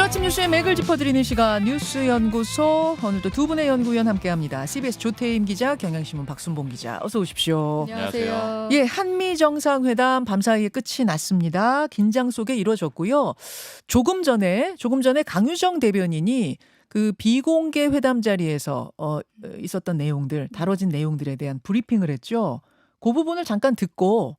아침 뉴스의 맥을 짚어드리는 시간 뉴스연구소. 오늘도 두 분의 연구위원 함께합니다. CBS 조태임 기자, 경향신문 박순봉 기자, 어서 오십시오. 안녕하세요. 예, 한미 정상회담 밤사이에 끝이 났습니다. 긴장 속에 이루어졌고요. 조금 전에 강유정 대변인이 그 비공개 회담 자리에서 있었던 내용들, 다뤄진 내용들에 대한 브리핑을 했죠. 그 부분을 잠깐 듣고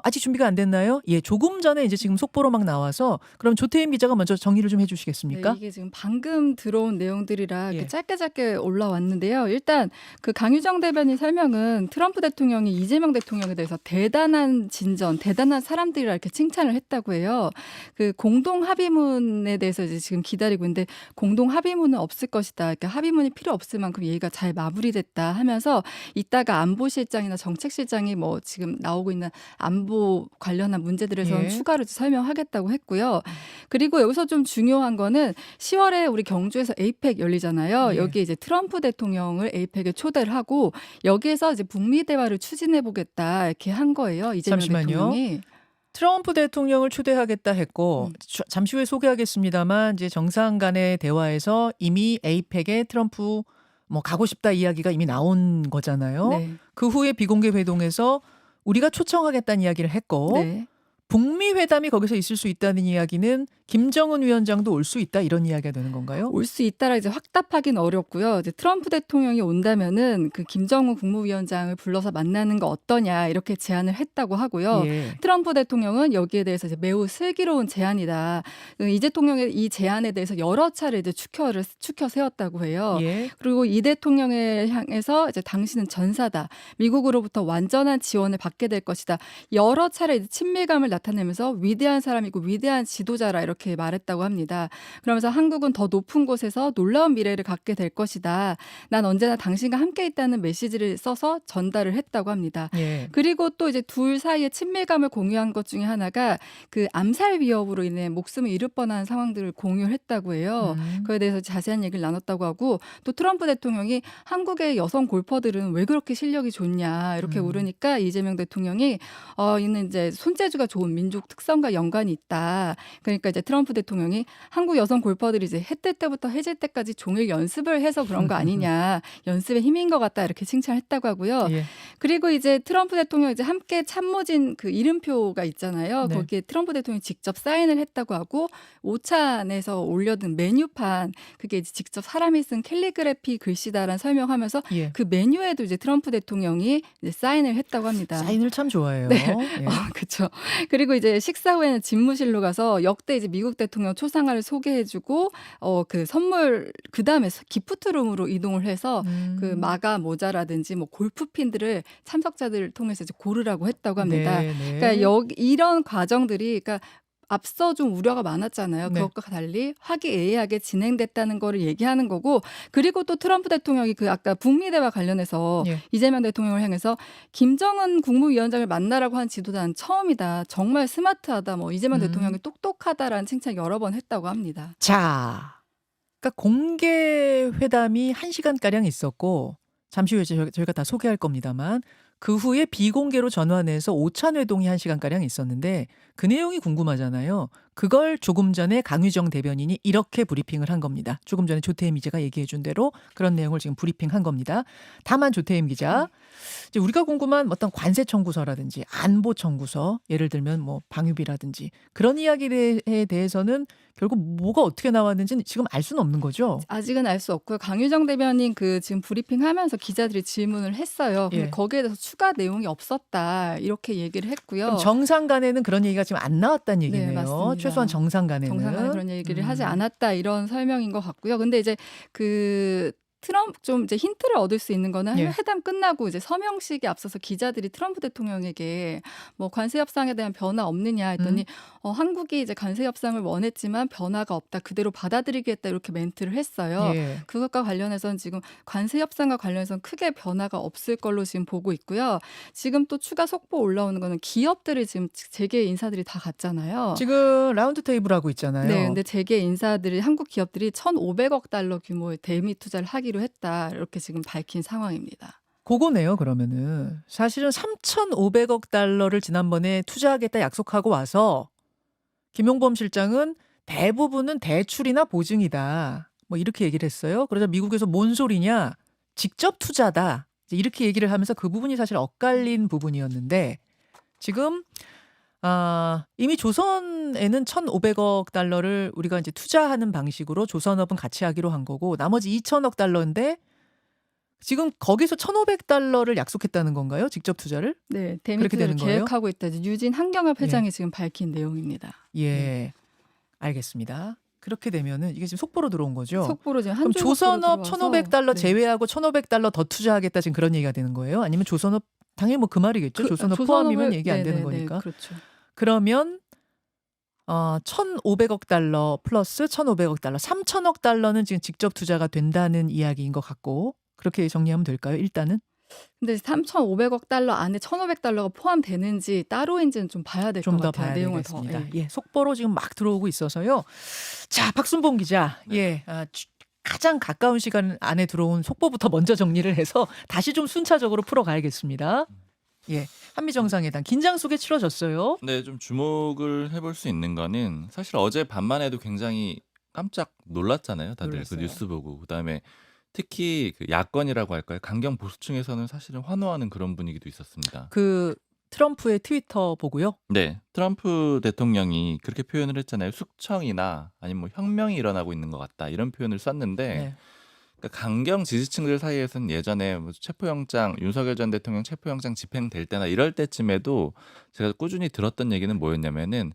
아직 준비가 안 됐나요? 예, 조금 전에 이제 지금 속보로 막 나와서 그럼 조태임 기자가 먼저 정리를 좀 해주시겠습니까? 네, 이게 지금 방금 들어온 내용들이라 예. 이렇게 짧게 올라왔는데요. 일단 그 강유정 대변인 설명은 트럼프 대통령이 이재명 대통령에 대해서 대단한 진전, 대단한 사람들이라 이렇게 칭찬을 했다고 해요. 그 공동 합의문에 대해서 이제 지금 기다리고 있는데 공동 합의문은 없을 것이다. 그러니까 합의문이 필요 없을 만큼 얘기가 잘 마무리됐다 하면서 이따가 안보실장이나 정책실장이 뭐 지금 나오고 있는 안보 관련한 문제들에서는 예. 추가로 설명하겠다고 했고요. 그리고 여기서 좀 중요한 거는 10월에 우리 경주에서 에이펙 열리잖아요. 예. 여기에 이제 트럼프 대통령을 에이펙에 초대를 하고 여기에서 이제 북미 대화를 추진해 보겠다 이렇게 한 거예요. 이재명 잠시만요. 대통령이. 트럼프 대통령을 초대하겠다 했고 잠시 후에 소개하겠습니다만 이제 정상 간의 대화에서 이미 에이펙에 트럼프 뭐 가고 싶다 이야기가 이미 나온 거잖아요. 네. 그 후에 비공개 회동에서 우리가 초청하겠다는 이야기를 했고 네. 북미 회담이 거기서 있을 수 있다는 이야기는 김정은 위원장도 올 수 있다 이런 이야기가 되는 건가요? 올 수 있다라 이제 확답하기는 어렵고요. 이제 트럼프 대통령이 온다면은 그 김정은 국무위원장을 불러서 만나는 거 어떠냐 이렇게 제안을 했다고 하고요. 예. 트럼프 대통령은 여기에 대해서 이제 매우 슬기로운 제안이다. 이 대통령의 이 제안에 대해서 여러 차례 이제 추켜 세웠다고 해요. 예. 그리고 이 대통령을 향해서 이제 당신은 전사다. 미국으로부터 완전한 지원을 받게 될 것이다. 여러 차례 이제 친밀감을 나타내면서 위대한 사람이고 위대한 지도자라 이렇게 말했다고 합니다. 그러면서 한국은 더 높은 곳에서 놀라운 미래를 갖게 될 것이다. 난 언제나 당신과 함께 있다는 메시지를 써서 전달을 했다고 합니다. 예. 그리고 또 이제 둘 사이에 친밀감을 공유한 것 중에 하나가 그 암살 위협으로 인해 목숨을 잃을 뻔한 상황들을 공유했다고 해요. 그에 대해서 자세한 얘기를 나눴다고 하고 또 트럼프 대통령이 한국의 여성 골퍼들은 왜 그렇게 실력이 좋냐 이렇게 물으니까 이재명 대통령이 이는 이제 손재주가 좋은 민족 특성과 연관이 있다. 그러니까 이제 트럼프 대통령이 한국 여성 골퍼들이 이제 해 뜰 때부터 해질 때까지 종일 연습을 해서 그런 거 아니냐. 연습의 힘인 것 같다 이렇게 칭찬했다고 하고요. 예. 그리고 이제 트럼프 대통령 이제 함께 참모진 그 이름표가 있잖아요. 네. 거기에 트럼프 대통령이 직접 사인을 했다고 하고 오찬에서 올려둔 메뉴판 그게 이제 직접 사람이 쓴 캘리그래피 글씨다라는 설명하면서 예. 그 메뉴에도 이제 트럼프 대통령이 이제 사인을 했다고 합니다. 사인을 참 좋아해요. 네. 예. 그렇죠. 그리고 이제 식사 후에는 집무실로 가서 역대 이제 미국 대통령 초상화를 소개해주고 그 선물 그 다음에 기프트룸으로 이동을 해서 그 마가 모자라든지 뭐 골프핀들을 참석자들을 통해서 이제 고르라고 했다고 합니다. 네, 네. 그러니까 이런 과정들이 그러니까 앞서 좀 우려가 많았잖아요. 네. 그것과 달리 화기애애하게 진행됐다는 거를 얘기하는 거고 그리고 또 트럼프 대통령이 그 아까 북미 대화 관련해서 예. 이재명 대통령을 향해서 김정은 국무위원장을 만나라고 한 지도자는 처음이다. 정말 스마트하다. 뭐 이재명 대통령이 똑똑하다라는 칭찬 여러 번 했다고 합니다. 자, 그러니까 공개 회담이 1시간가량 있었고 잠시 후에 저희가 다 소개할 겁니다만 그 후에 비공개로 전환해서 오찬 회동이 1시간가량 있었는데 그 내용이 궁금하잖아요. 그걸 조금 전에 강유정 대변인이 이렇게 브리핑을 한 겁니다. 조금 전에 조태임 기자가 얘기해 준 대로 그런 내용을 지금 브리핑한 겁니다. 다만 조태임 기자, 이제 우리가 궁금한 어떤 관세 청구서라든지 안보 청구서, 예를 들면 뭐 방위비라든지 그런 이야기에 대해서는 결국 뭐가 어떻게 나왔는지는 지금 알 수는 없는 거죠. 아직은 알 수 없고요. 강유정 대변인 그 지금 브리핑하면서 기자들이 질문을 했어요. 근데 예. 거기에 대해서 추가 내용이 없었다 이렇게 얘기를 했고요. 그럼 정상 간에는 그런 얘기가 지금 안 나왔다는 네, 얘기네요. 맞습니다. 최소한 정상 간에는. 정상간에 그런 얘기를 하지 않았다 이런 설명인 것 같고요. 근데 이제 그 트럼프 좀 이제 힌트를 얻을 수 있는 거는 예. 회담 끝나고 이제 서명식에 앞서서 기자들이 트럼프 대통령에게 뭐 관세 협상에 대한 변화 없느냐 했더니 한국이 이제 관세 협상을 원했지만 변화가 없다. 그대로 받아들이겠다 이렇게 멘트를 했어요. 예. 그것과 관련해서는 지금 관세 협상과 관련해서는 크게 변화가 없을 걸로 지금 보고 있고요. 지금 또 추가 속보 올라오는 거는 기업들이 지금 재계 인사들이 다 갔잖아요. 지금 라운드 테이블 하고 있잖아요. 네, 근데 재계 인사들이 한국 기업들이 1,500억 달러 규모의 대미 투자를 하기로 했다. 이렇게 지금 밝힌 상황입니다. 그거네요, 그러면은. 사실은 3,500억 달러를 지난번에 투자하겠다 약속하고 와서 김용범 실장은 대부분은 대출이나 보증이다. 뭐 이렇게 얘기를 했어요. 그러자 미국에서 뭔 소리냐? 직접 투자다. 이제 이렇게 얘기를 하면서 그 부분이 사실 엇갈린 부분이었는데 지금 이미 조선에는 1,500억 달러를 우리가 이제 투자하는 방식으로 조선업은 같이 하기로 한 거고 나머지 2천억 달러인데 지금 거기서 1,500달러를 약속했다는 건가요? 직접 투자를? 네, 그렇게 데미트를 되는 거예요? 계획하고 있다. 유진 한경합 예. 회장이 지금 밝힌 내용입니다. 네. 예. 알겠습니다. 그렇게 되면은 이게 지금 속보로 들어온 거죠? 속보로 지금 그럼 한줄 속보로 조선업 들어와서 1,500달러 네. 제외하고 1,500달러 더 투자하겠다 지금 그런 얘기가 되는 거예요? 아니면 조선업 당연히 뭐 그 말이겠죠. 조선업 포함이면 얘기 안 되는 네네네, 거니까. 그렇죠. 그러면 1,500억 달러 플러스 1,500억 달러, 3,000억 달러는 지금 직접 투자가 된다는 이야기인 것 같고 그렇게 정리하면 될까요? 일단은? 근데 3,500억 달러 안에 1,500달러가 포함되는지 따로인지는 좀 봐야 될 것 좀 더 같아요. 봐야 내용을 더. 되겠습니다. 예. 예, 속보로 지금 막 들어오고 있어서요. 자, 박순봉 기자. 예, 가장 가까운 시간 안에 들어온 속보부터 먼저 정리를 해서 다시 좀 순차적으로 풀어가야겠습니다. 예, 한미 정상회담 긴장 속에 치러졌어요. 네, 좀 주목을 해볼 수 있는 거는 사실 어제 밤만 해도 굉장히 깜짝 놀랐잖아요. 다들 그 놀랐어요. 뉴스 보고. 그다음에 특히 그 야권이라고 할까요? 강경 보수층에서는 사실은 환호하는 그런 분위기도 있었습니다. 그 트럼프의 트위터 보고요. 네, 트럼프 대통령이 그렇게 표현을 했잖아요. 숙청이나 아니면 뭐 혁명이 일어나고 있는 것 같다 이런 표현을 썼는데 네. 그러니까 강경 지지층들 사이에서는 예전에 뭐 체포영장 윤석열 전 대통령 체포영장 집행될 때나 이럴 때쯤에도 제가 꾸준히 들었던 얘기는 뭐였냐면은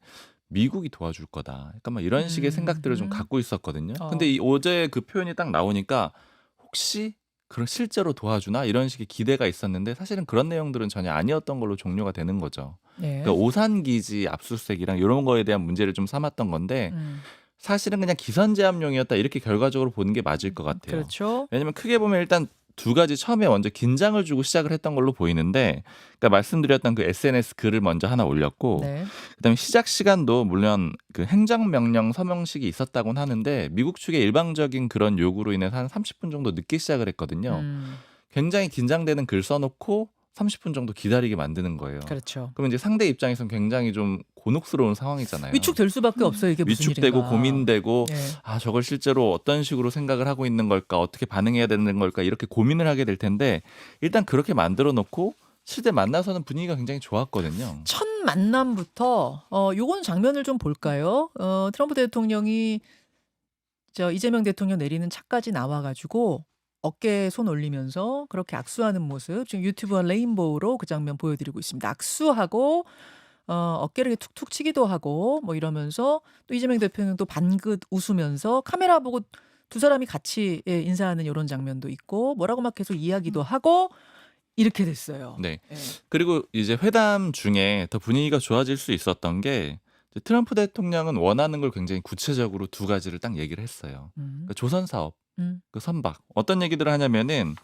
미국이 도와줄 거다. 약간 막 이런 식의 생각들을 좀 갖고 있었거든요. 근데 이 어제 그 표현이 딱 나오니까 혹시 그런 실제로 도와주나 이런 식의 기대가 있었는데 사실은 그런 내용들은 전혀 아니었던 걸로 종료가 되는 거죠. 네. 그러니까 오산 기지 압수수색이랑 이런 거에 대한 문제를 좀 삼았던 건데 사실은 그냥 기선제압용이었다 이렇게 결과적으로 보는 게 맞을 것 같아요. 그렇죠. 왜냐면 크게 보면 일단 두 가지 처음에 먼저 긴장을 주고 시작을 했던 걸로 보이는데 그러니까 말씀드렸던 그 SNS 글을 먼저 하나 올렸고 네. 그다음에 시작 시간도 물론 그 행정명령 서명식이 있었다고는 하는데 미국 측의 일방적인 그런 요구로 인해서 한 30분 정도 늦게 시작을 했거든요. 굉장히 긴장되는 글 써놓고 30분 정도 기다리게 만드는 거예요. 그렇죠. 그러면 이제 상대 입장에서는 굉장히 좀 곤혹스러운 상황이잖아요. 위축될 수밖에 없어요. 이게 무슨 위축되고 일인가. 고민되고 네. 저걸 실제로 어떤 식으로 생각을 하고 있는 걸까 어떻게 반응해야 되는 걸까 이렇게 고민을 하게 될 텐데 일단 그렇게 만들어 놓고 실제 만나서는 분위기가 굉장히 좋았거든요. 첫 만남부터 요건 장면을 좀 볼까요? 트럼프 대통령이 이재명 대통령 내리는 차까지 나와가지고 어깨에 손 올리면서 그렇게 악수하는 모습 지금 유튜브와 레인보우로 그 장면 보여드리고 있습니다. 악수하고 어깨를 이렇게 툭툭 치기도 하고 뭐 이러면서 또 이재명 대표는 또 반긋 웃으면서 카메라 보고 두 사람이 같이 인사하는 이런 장면도 있고 뭐라고 막 계속 이야기도 하고 이렇게 됐어요. 네. 예. 그리고 이제 회담 중에 더 분위기가 좋아질 수 있었던 게 이제 트럼프 대통령은 원하는 걸 굉장히 구체적으로 두 가지를 딱 얘기를 했어요. 그러니까 조선 사업, 그 선박. 어떤 얘기들을 하냐면은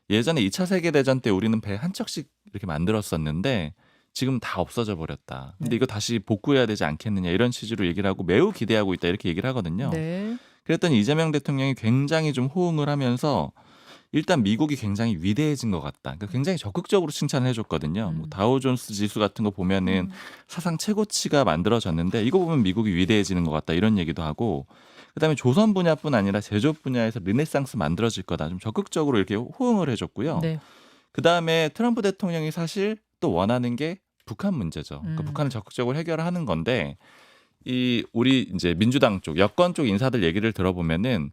예전에 2차 세계대전 때 우리는 배 한 척씩 이렇게 만들었었는데 지금 다 없어져 버렸다. 근데 네. 이거 다시 복구해야 되지 않겠느냐 이런 취지로 얘기를 하고 매우 기대하고 있다 이렇게 얘기를 하거든요. 네. 그랬더니 이재명 대통령이 굉장히 좀 호응을 하면서 일단 미국이 굉장히 위대해진 것 같다. 그러니까 굉장히 적극적으로 칭찬을 해줬거든요. 뭐 다우존스 지수 같은 거 보면은 사상 최고치가 만들어졌는데 이거 보면 미국이 위대해지는 것 같다 이런 얘기도 하고 그다음에 조선 분야뿐 아니라 제조업 분야에서 르네상스 만들어질 거다. 좀 적극적으로 이렇게 호응을 해줬고요. 네. 그다음에 트럼프 대통령이 사실 또 원하는 게 북한 문제죠. 그러니까 북한을 적극적으로 해결하는 건데 이 우리 이제 민주당 쪽 여권 쪽 인사들 얘기를 들어보면은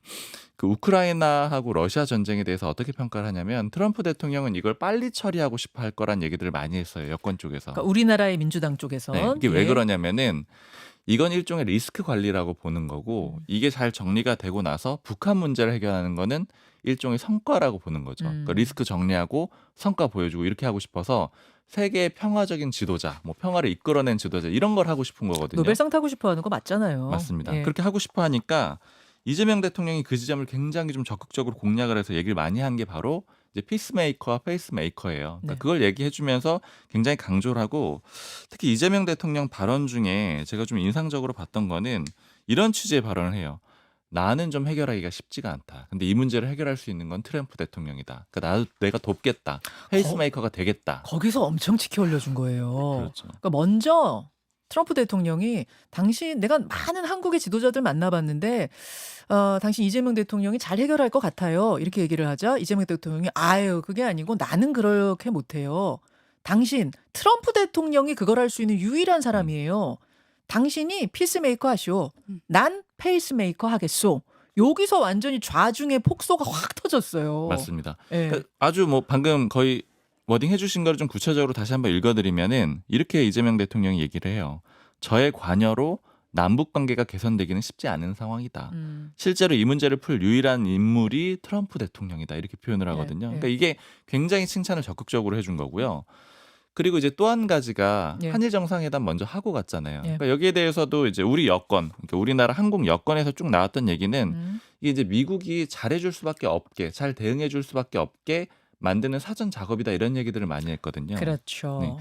그 우크라이나하고 러시아 전쟁에 대해서 어떻게 평가를 하냐면 트럼프 대통령은 이걸 빨리 처리하고 싶어 할 거란 얘기들을 많이 했어요. 여권 쪽에서. 그러니까 우리나라의 민주당 쪽에서 네, 이게 왜 그러냐면은 이건 일종의 리스크 관리라고 보는 거고 이게 잘 정리가 되고 나서 북한 문제를 해결하는 거는 일종의 성과라고 보는 거죠. 그러니까 리스크 정리하고 성과 보여주고 이렇게 하고 싶어서 세계의 평화적인 지도자, 뭐 평화를 이끌어낸 지도자 이런 걸 하고 싶은 거거든요. 노벨상 타고 싶어하는 거 맞잖아요. 맞습니다. 예. 그렇게 하고 싶어 하니까 이재명 대통령이 그 지점을 굉장히 좀 적극적으로 공략을 해서 얘기를 많이 한 게 바로 이제 피스메이커와 페이스메이커예요. 그러니까 네. 그걸 얘기해주면서 굉장히 강조를 하고 특히 이재명 대통령 발언 중에 제가 좀 인상적으로 봤던 거는 이런 취지의 발언을 해요. 나는 좀 해결하기가 쉽지가 않다. 근데 이 문제를 해결할 수 있는 건 트럼프 대통령이다. 그러니까 내가 돕겠다. 페이스메이커가 되겠다. 거기서 엄청 치켜 올려준 거예요. 그렇죠. 그러니까 먼저 트럼프 대통령이 당신 내가 많은 한국의 지도자들 만나봤는데 당신 이재명 대통령이 잘 해결할 것 같아요. 이렇게 얘기를 하자 이재명 대통령이 아유 그게 아니고 나는 그렇게 못해요. 당신 트럼프 대통령이 그걸 할 수 있는 유일한 사람이에요. 당신이 피스메이커 하시오. 난 페이스메이커 하겠소. 여기서 완전히 좌중의 폭소가 확 터졌어요. 맞습니다. 예. 그러니까 아주 뭐 방금 거의 워딩 해주신 거를 좀 구체적으로 다시 한번 읽어드리면은 이렇게 이재명 대통령이 얘기를 해요. 저의 관여로 남북 관계가 개선되기는 쉽지 않은 상황이다. 실제로 이 문제를 풀 유일한 인물이 트럼프 대통령이다. 이렇게 표현을 하거든요. 예. 그러니까 이게 굉장히 칭찬을 적극적으로 해준 거고요. 그리고 이제 또 한 가지가 예. 한일 정상회담 먼저 하고 갔잖아요. 예. 그러니까 여기에 대해서도 이제 우리 여권, 그러니까 우리나라 한국 여권에서 쭉 나왔던 얘기는 이게 이제 미국이 잘해줄 수밖에 없게, 잘 대응해줄 수밖에 없게 만드는 사전 작업이다 이런 얘기들을 많이 했거든요. 그렇죠. 네.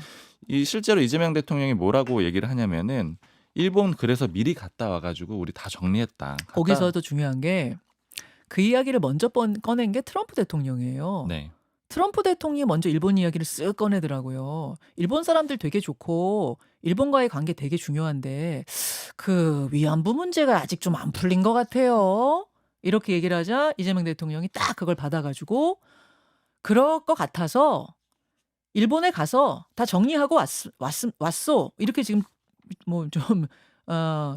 이 실제로 이재명 대통령이 뭐라고 얘기를 하냐면은 일본 그래서 미리 갔다 와가지고 우리 다 정리했다. 거기서도 중요한 게 그 이야기를 먼저 꺼낸 게 트럼프 대통령이에요. 네. 트럼프 대통령이 먼저 일본 이야기를 쓱 꺼내더라고요. 일본 사람들 되게 좋고 일본과의 관계 되게 중요한데 그 위안부 문제가 아직 좀 안 풀린 것 같아요. 이렇게 얘기를 하자 이재명 대통령이 딱 그걸 받아가지고 그럴 것 같아서 일본에 가서 다 정리하고 왔어. 이렇게 지금 뭐 좀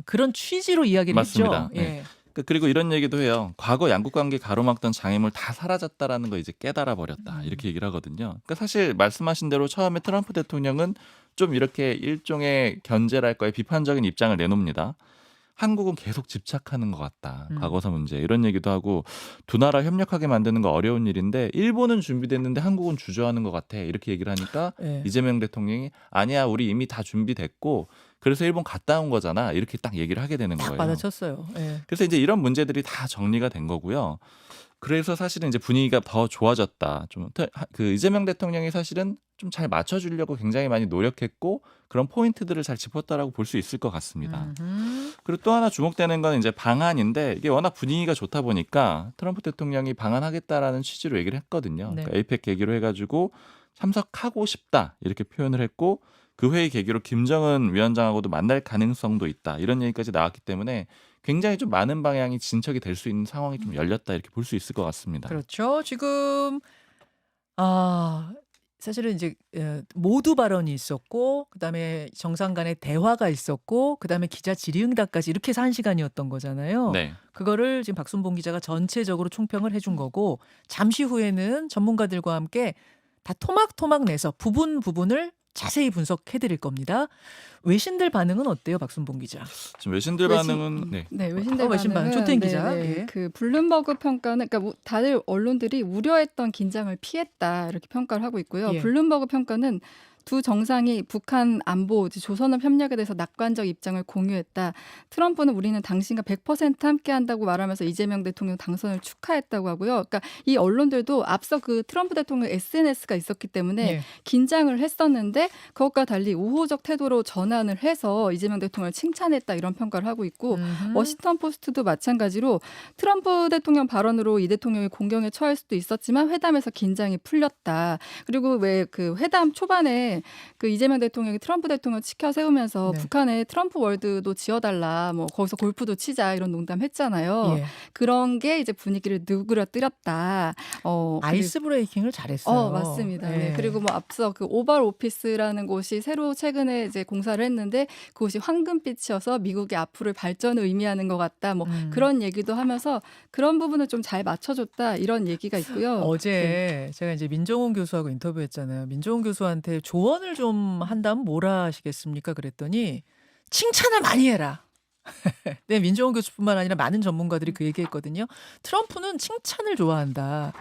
그런 취지로 이야기를 맞습니다. 했죠. 네. 예. 그리고 이런 얘기도 해요. 과거 양국 관계 가로막던 장애물 다 사라졌다라는 거 이제 깨달아 버렸다. 이렇게 얘기를 하거든요. 그러니까 사실 말씀하신 대로 처음에 트럼프 대통령은 좀 이렇게 일종의 견제랄까요? 비판적인 입장을 내놉니다. 한국은 계속 집착하는 것 같다. 과거사 문제 이런 얘기도 하고 두 나라 협력하게 만드는 거 어려운 일인데 일본은 준비됐는데 한국은 주저하는 것 같아. 이렇게 얘기를 하니까 예. 이재명 대통령이 아니야 우리 이미 다 준비됐고 그래서 일본 갔다 온 거잖아. 이렇게 딱 얘기를 하게 되는 딱 거예요. 받아쳤어요. 예. 그래서 이제 이런 문제들이 다 정리가 된 거고요. 그래서 사실은 이제 분위기가 더 좋아졌다. 좀 그 이재명 대통령이 사실은 좀 잘 맞춰주려고 굉장히 많이 노력했고 그런 포인트들을 잘 짚었다라고 볼 수 있을 것 같습니다. 그리고 또 하나 주목되는 건 이제 방한인데 이게 워낙 분위기가 좋다 보니까 트럼프 대통령이 방한하겠다라는 취지로 얘기를 했거든요. 네. 그러니까 에이펙 계기로 해가지고 참석하고 싶다 이렇게 표현을 했고 그 회의 계기로 김정은 위원장하고도 만날 가능성도 있다 이런 얘기까지 나왔기 때문에 굉장히 좀 많은 방향이 진척이 될 수 있는 상황이 좀 열렸다 이렇게 볼 수 있을 것 같습니다. 그렇죠. 지금 사실은 이제 모두 발언이 있었고 그다음에 정상 간의 대화가 있었고 그다음에 기자 질의응답까지 이렇게 해서 1시간이었던 거잖아요. 네. 그거를 지금 박순봉 기자가 전체적으로 총평을 해준 거고 잠시 후에는 전문가들과 함께 다 토막토막 내서 부분을 자세히 분석해 드릴 겁니다. 외신들 반응은 어때요, 박순봉 기자? 지금 외신들 외신- 반응은 네. 네, 외신들 외신 반응. 반응은 조태인 기자. 네, 예. 그 블룸버그 평가는 그러니까 다들 언론들이 우려했던 긴장을 피했다 이렇게 평가를 하고 있고요. 예. 블룸버그 평가는 두 정상이 북한 안보, 조선업 협력에 대해서 낙관적 입장을 공유했다. 트럼프는 우리는 당신과 100% 함께한다고 말하면서 이재명 대통령 당선을 축하했다고 하고요. 그러니까 이 언론들도 앞서 그 트럼프 대통령 SNS가 있었기 때문에 예. 긴장을 했었는데 그것과 달리 우호적 태도로 전환을 해서 이재명 대통령을 칭찬했다 이런 평가를 하고 있고 워싱턴 포스트도 마찬가지로 트럼프 대통령 발언으로 이 대통령이 공경에 처할 수도 있었지만 회담에서 긴장이 풀렸다. 그리고 왜 그 회담 초반에 그 이재명 대통령이 트럼프 대통령 치켜 세우면서 네. 북한에 트럼프 월드도 지어달라, 뭐 거기서 골프도 치자 이런 농담했잖아요. 예. 그런 게 이제 분위기를 누그러뜨렸다. 아이스 브레이킹을 잘했어요. 맞습니다. 예. 네. 그리고 뭐 앞서 그 오발 오피스라는 곳이 새로 최근에 이제 공사를 했는데 그곳이 황금빛이어서 미국의 앞으로의 발전을 의미하는 것 같다. 뭐 그런 얘기도 하면서 그런 부분을 좀 잘 맞춰줬다 이런 얘기가 있고요. 어제 제가 이제 민정훈 교수하고 인터뷰했잖아요. 민정훈 교수한테 조언을 좀 한다면 뭐라 하시겠습니까? 그랬더니 칭찬을 많이 해라. 네, 민정훈 교수뿐만 아니라 많은 전문가들이 그 얘기했거든요. 트럼프는 칭찬을 좋아한다.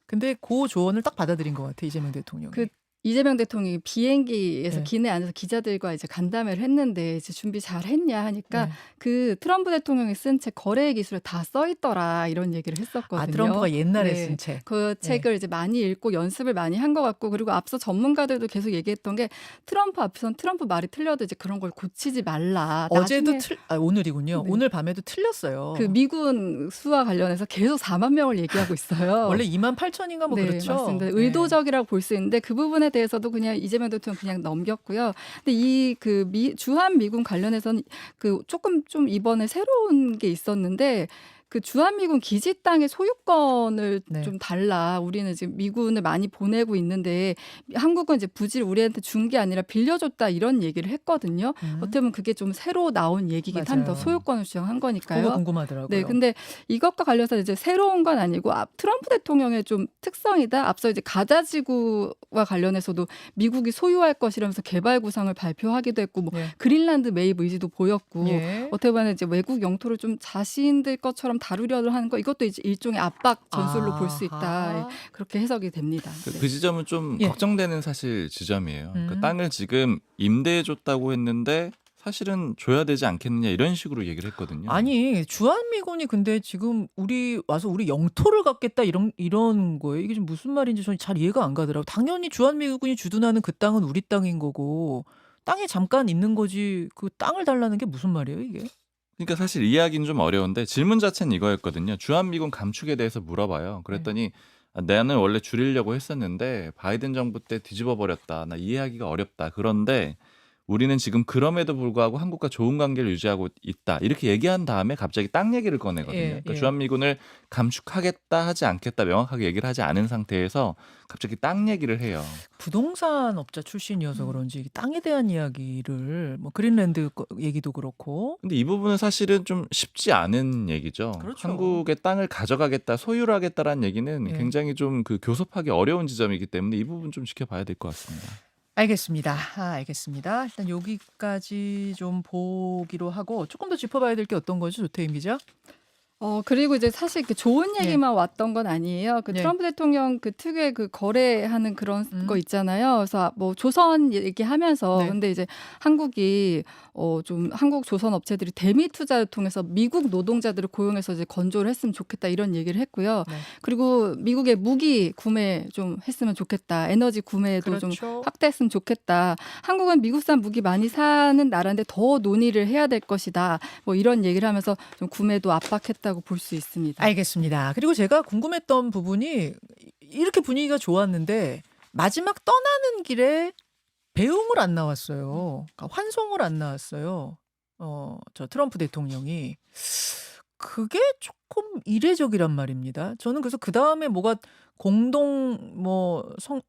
근데 그 조언을 딱 받아들인 것 같아 이재명 대통령이. 그 이재명 대통령이 비행기에서 네. 기내 안에서 기자들과 이제 간담회를 했는데 이제 준비 잘 했냐 하니까 네. 그 트럼프 대통령이 쓴 책 거래의 기술에 다 써 있더라 이런 얘기를 했었거든요. 트럼프가 옛날에 네. 쓴 책. 그 책을 이제 많이 읽고 연습을 많이 한 것 같고 그리고 앞서 전문가들도 계속 얘기했던 게 트럼프 앞에선 트럼프 말이 틀려도 이제 그런 걸 고치지 말라. 어제도 나중에 오늘이군요. 네. 오늘 밤에도 틀렸어요. 그 미군 수와 관련해서 계속 4만 명을 얘기하고 있어요. 원래 28,000인가 뭐 네, 그렇죠. 맞습니다. 네. 의도적이라고 볼 수 있는데 그 부분에 부분에 대해서도 그냥 이재명 대통령 그냥 넘겼고요. 근데 이 그 주한 미군 관련해서는 그 조금 좀 이번에 새로운 게 있었는데 그 주한미군 기지 땅의 소유권을 네. 좀 달라. 우리는 지금 미군을 많이 보내고 있는데 한국은 이제 부지를 우리한테 준 게 아니라 빌려줬다 이런 얘기를 했거든요. 어떻게 보면 그게 좀 새로 나온 얘기긴 한데 맞아요. 소유권을 주장한 그거 거니까요. 궁금하더라고요. 네, 근데 이것과 관련해서 이제 새로운 건 아니고 트럼프 대통령의 좀 특성이다. 앞서 이제 가자지구와 관련해서도 미국이 소유할 것이라면서 개발 구상을 발표하기도 했고, 뭐 예. 그린란드 매입 의지도 보였고, 예. 어떻게 보면 이제 외국 영토를 좀 자신들 것처럼 다루려고 하는 거, 이것도 이제 일종의 압박 전술로 볼 수 있다. 아하. 그렇게 해석이 됩니다. 그, 네. 그 지점은 좀 예. 걱정되는 사실 지점이에요. 그러니까 음. 땅을 지금 임대해줬다고 했는데 사실은 줘야 되지 않겠느냐 이런 식으로 얘기를 했거든요. 아니 주한미군이 근데 지금 우리 와서 우리 영토를 갖겠다 이런 거예요. 이게 좀 무슨 말인지 저는 잘 이해가 안 가더라고요. 당연히 주한미군이 주둔하는 그 땅은 우리 땅인 거고 땅에 잠깐 있는 거지 그 땅을 달라는 게 무슨 말이에요 이게? 그러니까 사실 이해하기는 좀 어려운데 질문 자체는 이거였거든요. 주한미군 감축에 대해서 물어봐요. 그랬더니 나는 원래 줄이려고 했었는데 바이든 정부 때 뒤집어 버렸다. 나 이해하기가 어렵다. 그런데 우리는 지금 그럼에도 불구하고 한국과 좋은 관계를 유지하고 있다. 이렇게 얘기한 다음에 갑자기 땅 얘기를 꺼내거든요. 예, 그러니까 예. 주한미군을 감축하겠다 하지 않겠다 명확하게 얘기를 하지 않은 상태에서 갑자기 땅 얘기를 해요. 부동산 업자 출신이어서 그런지 땅에 대한 이야기를 뭐 그린랜드 얘기도 그렇고 근데 이 부분은 사실은 좀 쉽지 않은 얘기죠. 그렇죠. 한국의 땅을 가져가겠다, 소유를 하겠다라는 얘기는 예. 굉장히 좀 그 교섭하기 어려운 지점이기 때문에 이 부분 좀 지켜봐야 될 것 같습니다. 알겠습니다. 알겠습니다. 일단 여기까지 좀 보기로 하고 조금 더 짚어봐야 될 게 어떤 거죠, 조태임 기자? 그리고 이제 사실 그 좋은 예. 얘기만 왔던 건 아니에요. 그 예. 트럼프 대통령 그 특유의 그 거래하는 그런 거 음. 있잖아요. 그래서 뭐 조선 얘기하면서 네. 근데 이제 한국이 좀 한국 조선 업체들이 대미 투자를 통해서 미국 노동자들을 고용해서 이제 건조를 했으면 좋겠다 이런 얘기를 했고요. 네. 그리고 미국의 무기 구매 좀 했으면 좋겠다. 에너지 구매도 좀 그렇죠. 확대했으면 좋겠다. 한국은 미국산 무기 많이 사는 나라인데 더 논의를 해야 될 것이다. 뭐 이런 얘기를 하면서 좀 구매도 압박했다고 볼 수 있습니다. 알겠습니다. 그리고 제가 궁금했던 부분이 이렇게 분위기가 좋았는데 마지막 떠나는 길에 배웅을 안 나왔어요. 그러니까 환송을 안 나왔어요. 저 트럼프 대통령이. 그게 조금 이례적이란 말입니다. 저는 그래서 그다음에 뭐가 공동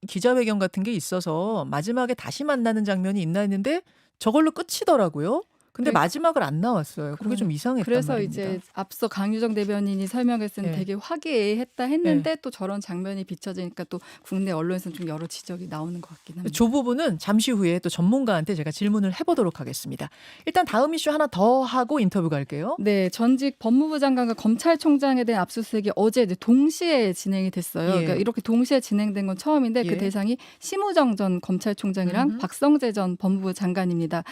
기자회견 같은 게 있어서 마지막에 다시 만나는 장면이 있나 했는데 저걸로 끝이더라고요. 근데 네. 마지막을 안 나왔어요. 그게 좀 이상했단 그래서 말입니다. 이제 앞서 강유정 대변인이 설명했을 때 예. 되게 화기애애했다 했는데 또 저런 장면이 비춰지니까 또 국내 언론에서는 좀 여러 지적이 나오는 것 같긴 합니다. 저 부분은 잠시 후에 또 전문가한테 제가 질문을 해보도록 하겠습니다. 일단 다음 이슈 하나 더 하고 인터뷰 갈게요. 네, 전직 법무부 장관과 검찰총장에 대한 압수수색이 어제 이제 동시에 진행이 됐어요. 예. 그러니까 이렇게 동시에 진행된 건 처음인데 예. 그 대상이 심우정 전 검찰총장이랑 음흠. 박성재 전 법무부 장관입니다.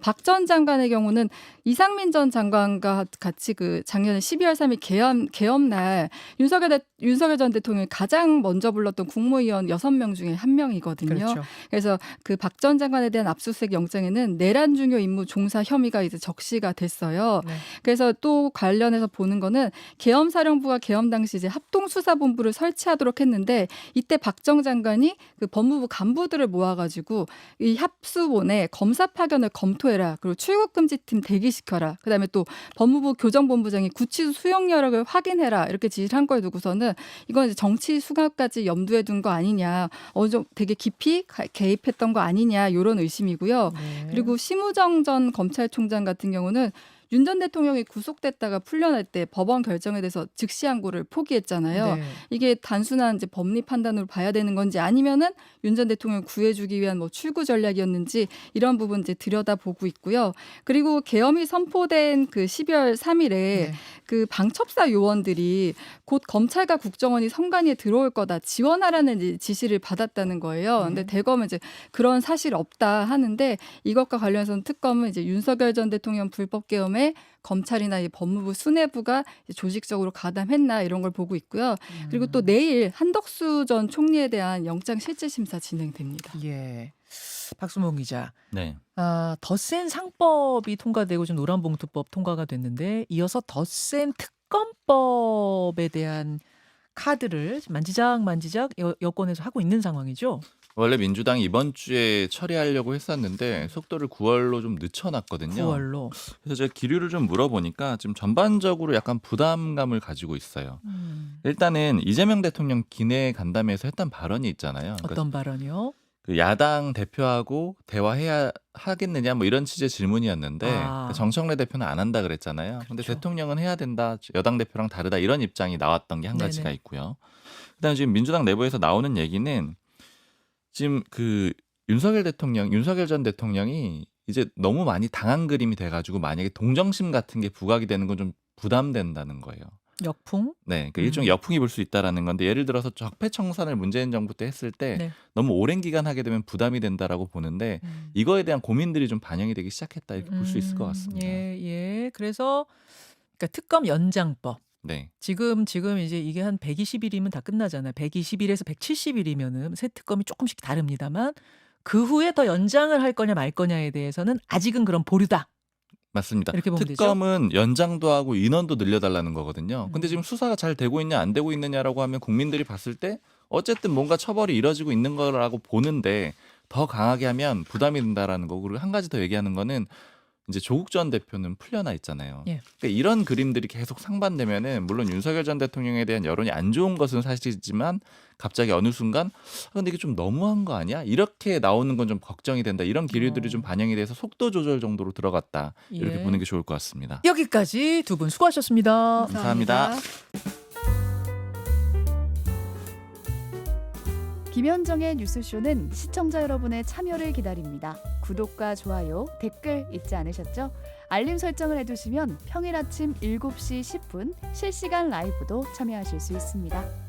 박 전 장관의 경우는 이상민 전 장관과 같이 그 작년에 12월 3일 개엄 날 윤석열 전 대통령이 가장 먼저 불렀던 국무위원 6명 중에 한 명이거든요. 그렇죠. 그래서 그 박 전 장관에 대한 압수수색 영장에는 내란 중요 임무 종사 혐의가 이제 적시가 됐어요. 네. 그래서 또 관련해서 보는 거는 계엄사령부가 계엄 당시 이제 합동수사본부를 설치하도록 했는데 이때 박 전 장관이 그 법무부 간부들을 모아가지고 이 합수본에 검사 파견을 검토해라. 그리고 출국금지팀 대기시켜라. 그다음에 또 법무부 교정본부장이 구치소 수용 여력을 확인해라. 이렇게 지시를 한 걸 두고서는 이건 이제 정치 수갑까지 염두에 둔 거 아니냐. 어느 정도 되게 깊이 개입했던 거 아니냐. 이런 의심이고요. 네. 그리고 심우정 전 검찰총장 같은 경우는 윤 전 대통령이 구속됐다가 풀려날 때 법원 결정에 대해서 즉시 항고를 포기했잖아요. 네. 이게 단순한 이제 법리 판단으로 봐야 되는 건지 아니면은 윤 전 대통령 구해주기 위한 뭐 출구 전략이었는지 이런 부분 이제 들여다보고 있고요. 그리고 계엄이 선포된 그 12월 3일에 네. 그 방첩사 요원들이 곧 검찰과 국정원이 선관위에 들어올 거다 지원하라는 이제 지시를 받았다는 거예요. 근데 대검은 이제 그런 사실 없다 하는데 이것과 관련해서는 특검은 이제 윤석열 전 대통령 불법 계엄에 검찰이나 이 법무부 수뇌부가 조직적으로 가담했나 이런 걸 보고 있고요. 그리고 또 내일 한덕수 전 총리에 대한 영장 실질 심사 진행됩니다. 예. 박수몽 기자. 네. 더 센 상법이 통과되고 지금 노란봉투법 통과가 됐는데 이어서 더 센 특검법에 대한 카드를 만지작 여권에서 하고 있는 상황이죠. 원래 민주당이 이번 주에 처리하려고 했었는데 속도를 9월로 좀 늦춰놨거든요. 9월로. 그래서 제가 기류를 좀 물어보니까 지금 전반적으로 약간 부담감을 가지고 있어요. 일단은 이재명 대통령 기내 간담회에서 했던 발언이 있잖아요. 그러니까 어떤 발언이요? 그 야당 대표하고 대화해야 하겠느냐 뭐 이런 취지의 질문이었는데 아. 정청래 대표는 안 한다 그랬잖아요. 근데 그렇죠. 대통령은 해야 된다. 여당 대표랑 다르다 이런 입장이 나왔던 게 한 가지가 네네. 있고요. 그다음에 지금 민주당 내부에서 나오는 얘기는 지금 그 윤석열 전 대통령이 이제 너무 많이 당한 그림이 돼가지고 만약에 동정심 같은 게 부각이 되는 건 좀 부담된다는 거예요. 역풍? 네, 그 일종의 음. 역풍이 불 수 있다라는 건데 예를 들어서 적폐청산을 문재인 정부 때 했을 때 네. 너무 오랜 기간 하게 되면 부담이 된다라고 보는데 이거에 대한 고민들이 좀 반영이 되기 시작했다 이렇게 볼 수 있을 것 같습니다. 예, 예. 그래서 그러니까 특검 연장법. 네, 지금 이제 이게 한 120일이면 다 끝나잖아요. 120일에서 170일이면은 새 특검이 조금씩 다릅니다만 그 후에 더 연장을 할 거냐 말 거냐에 대해서는 아직은 그런 보류다. 맞습니다. 이렇게 보면 되죠? 특검은 연장도 하고 인원도 늘려달라는 거거든요. 근데 음. 지금 수사가 잘 되고 있냐 안 되고 있느냐라고 하면 국민들이 봤을 때 어쨌든 뭔가 처벌이 이뤄지고 있는 거라고 보는데 더 강하게 하면 부담이 된다라는 거고 그리고 한 가지 더 얘기하는 거는 이제 조국 전 대표는 풀려나 있잖아요. 예. 그러니까 이런 그림들이 계속 상반되면은 물론 윤석열 전 대통령에 대한 여론이 안 좋은 것은 사실이지만 갑자기 어느 순간 근데 이게 좀 너무한 거 아니야? 이렇게 나오는 건 좀 걱정이 된다. 이런 기류들이 좀 반영이 돼서 속도 조절 정도로 들어갔다. 이렇게 예. 보는 게 좋을 것 같습니다. 여기까지 두 분 수고하셨습니다. 감사합니다. 김현정의 뉴스쇼는 시청자 여러분의 참여를 기다립니다. 구독과 좋아요, 댓글 잊지 않으셨죠? 알림 설정을 해두시면 평일 아침 7시 10분 실시간 라이브도 참여하실 수 있습니다.